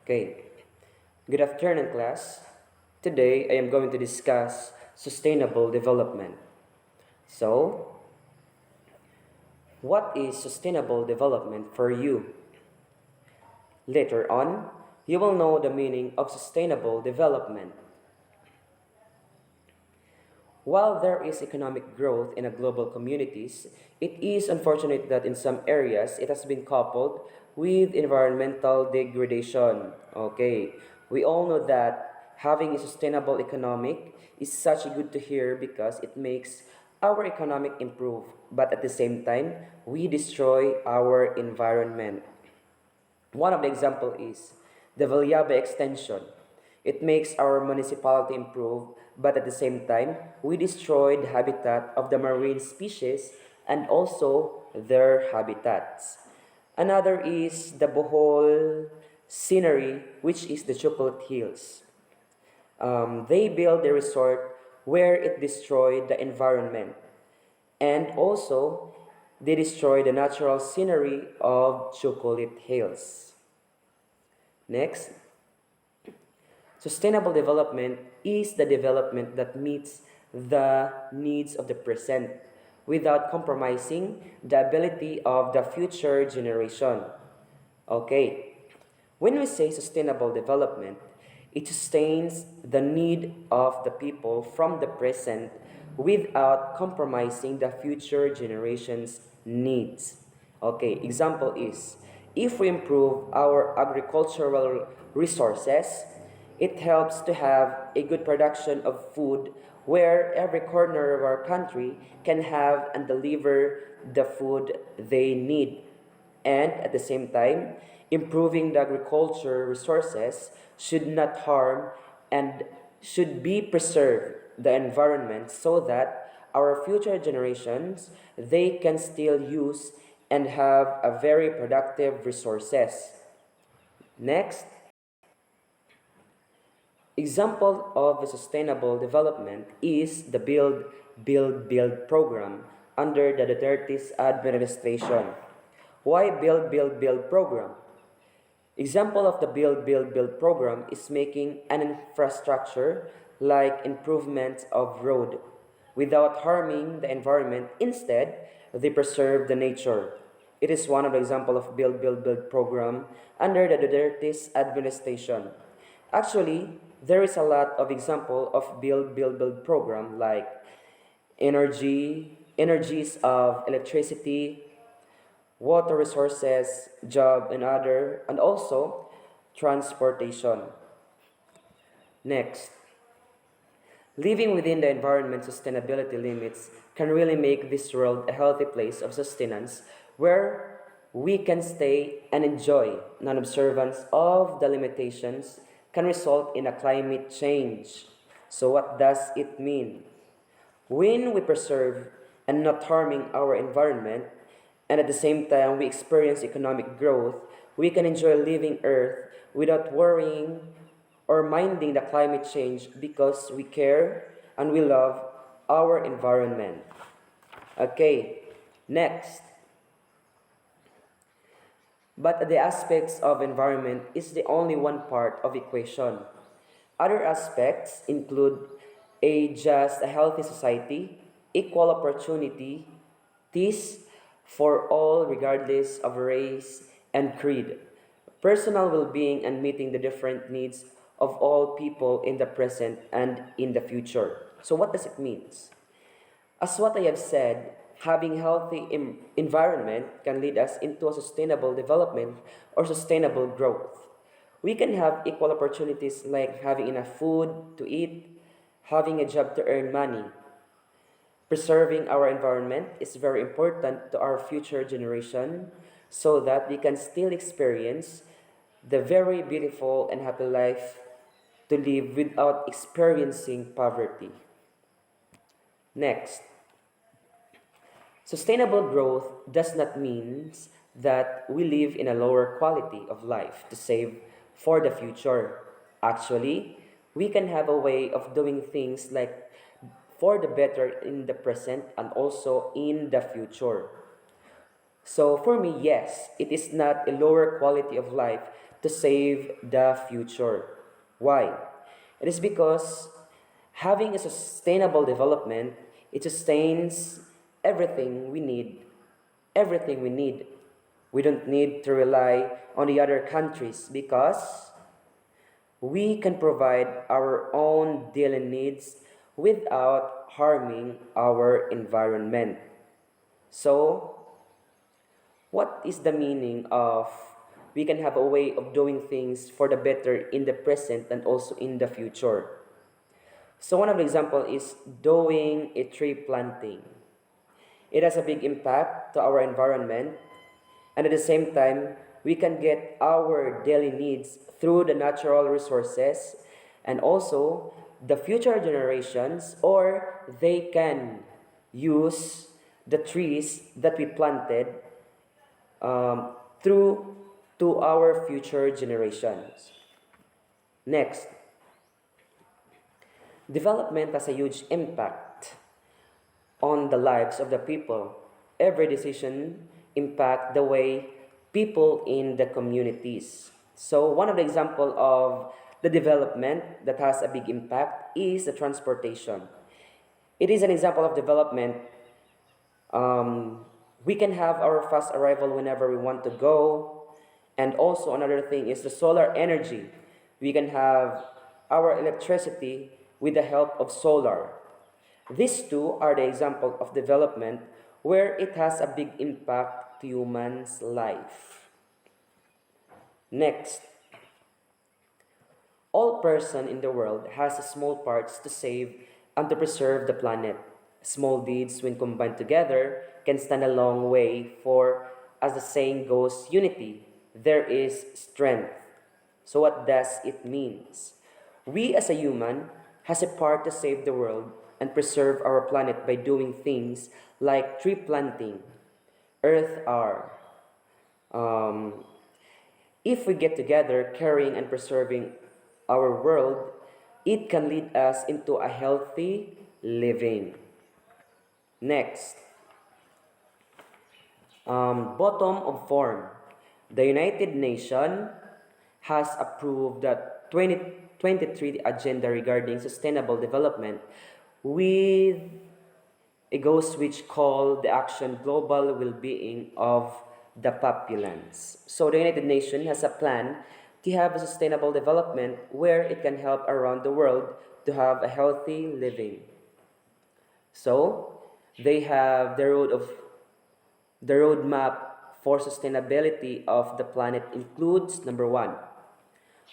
Okay, good afternoon, class. Today I am going to discuss sustainable development. So, what is sustainable development for you? Later on, you will know the meaning of sustainable development. While there is economic growth in a global communities, it is unfortunate that in some areas it has been coupled with environmental degradation. Okay, we all know that having a sustainable economic is such good to hear because it makes our economic improve, but at the same time, we destroy our environment. One of the example is the Villabe extension. It makes our municipality improve, but at the same time, we destroy the habitat of the marine species and also their habitats. Another is the Bohol scenery, which is the Chocolate Hills. They built a resort where it destroyed the environment, and also they destroyed the natural scenery of Chocolate Hills. Next, sustainable development is the development that meets the needs of the present without compromising the ability of the future generation. Okay, when we say sustainable development, it sustains the need of the people from the present without compromising the future generation's needs. Okay, example is if we improve our agricultural resources, it helps to have a good production of food where every corner of our country can have and deliver the food they need, and at the same time, improving the agriculture resources should not harm and should be preserve the environment so that our future generations they can still use and have a very productive resources. Next, example of a sustainable development is the Build program under the Duterte's administration. Why Build program? Example of the Build program is making an infrastructure like improvements of road without harming the environment. Instead, they preserve the nature. It is one of the example of Build program under the Duterte's administration. Actually, there is a lot of example of Build program like energies of electricity, water resources, job, and other, and also transportation. Next, living within the environment sustainability limits can really make this world a healthy place of sustenance where we can stay and enjoy. Non-observance of the limitations can result in a climate change. So what does it mean? When we preserve and not harming our environment, and at the same time we experience economic growth, we can enjoy living Earth without worrying or minding the climate change because we care and we love our environment. Okay, next. But the aspects of environment is the only one part of equation. Other aspects include a healthy society, equal opportunity, peace for all regardless of race and creed, personal well-being and meeting the different needs of all people in the present and in the future. So what does it mean? As what I have said, having healthy environment can lead us into a sustainable development or sustainable growth. We can have equal opportunities like having enough food to eat, having a job to earn money. Preserving our environment is very important to our future generation so that we can still experience the very beautiful and happy life to live without experiencing poverty. Next, sustainable growth does not mean that we live in a lower quality of life to save for the future. Actually, we can have a way of doing things like for the better in the present and also in the future. So for me, yes, it is not a lower quality of life to save the future. Why? It is because having a sustainable development, it sustains everything we need. Everything we need. We don't need to rely on the other countries because we can provide our own daily needs without harming our environment. So, what is the meaning of we can have a way of doing things for the better in the present and also in the future? So, one of the example is doing a tree planting. It has a big impact to our environment, and at the same time, we can get our daily needs through the natural resources and also the future generations, or they can use the trees that we planted through to our future generations. Next, development has a huge impact on the lives of the people. Every decision impact the way people in the communities. So one of the example of the development that has a big impact is the transportation. It is an example of development. We can have our fast arrival whenever we want to go. And also another thing is the solar energy. We can have our electricity with the help of solar. These two are the example of development where it has a big impact to humans' life. Next, all person in the world has small parts to save and to preserve the planet. Small deeds, when combined together, can stand a long way for, as the saying goes, unity. There is strength. So what does it means? We as a human has a part to save the world and preserve our planet by doing things like tree planting, earth hour. Um, if we get together caring and preserving our world, it can lead us into a healthy living. Next, bottom of form. The United Nations has approved the 2023 agenda regarding sustainable development with a goals which call the action global well-being of the populace. So the United Nations has a plan to have a sustainable development where it can help around the world to have a healthy living. So they have the roadmap for sustainability of the planet includes number one,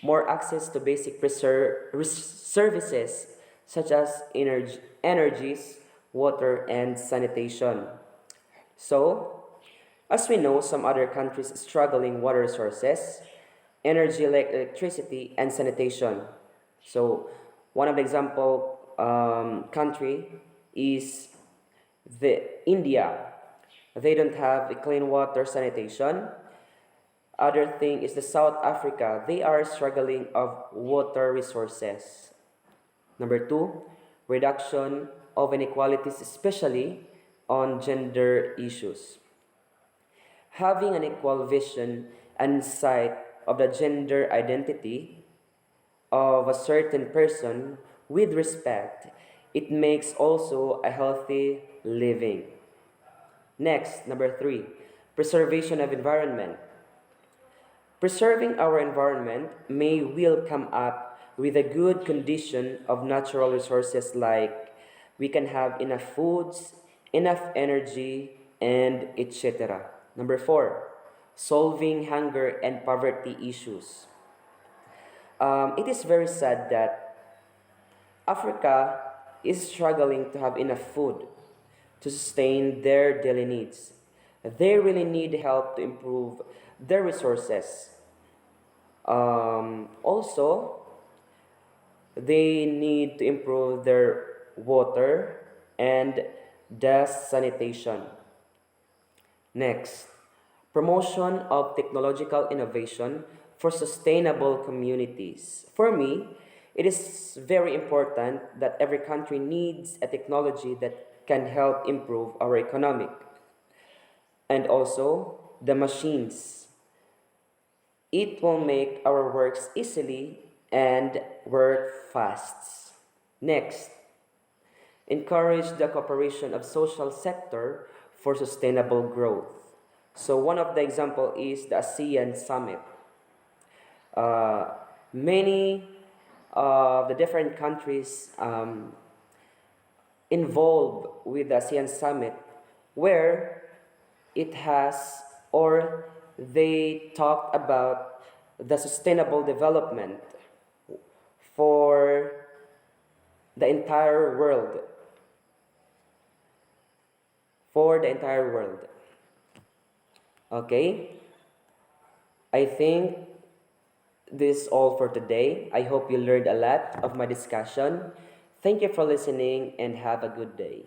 more access to basic services such as energies, water, and sanitation. So, as we know, some other countries struggling water resources, energy like electricity, and sanitation. So, one of the example country is the India. They don't have a clean water sanitation. Other thing is the South Africa. They are struggling of water resources. Number two, reduction of inequalities, especially on gender issues. Having an equal vision and sight of the gender identity of a certain person with respect, it makes also a healthy living. Next, number three, preservation of environment. Preserving our environment may will come up with a good condition of natural resources like we can have enough foods, enough energy, and etc. Number four, solving hunger and poverty issues. It is very sad that Africa is struggling to have enough food to sustain their daily needs. They really need help to improve their resources. Also, they need to improve their water and the sanitation. Next, promotion of technological innovation for sustainable communities. For me, it is very important that every country needs a technology that can help improve our economic. and also the machines. It will make our works easily and work fast. Next, encourage the cooperation of social sector for sustainable growth. So one of the example is the ASEAN Summit. Uh, Many of the different countries involved with the ASEAN Summit where it has or they talked about the sustainable development for the entire world for the entire world. Okay, I think this is all for today. I hope you learned a lot of my discussion. Thank you for listening and have a good day.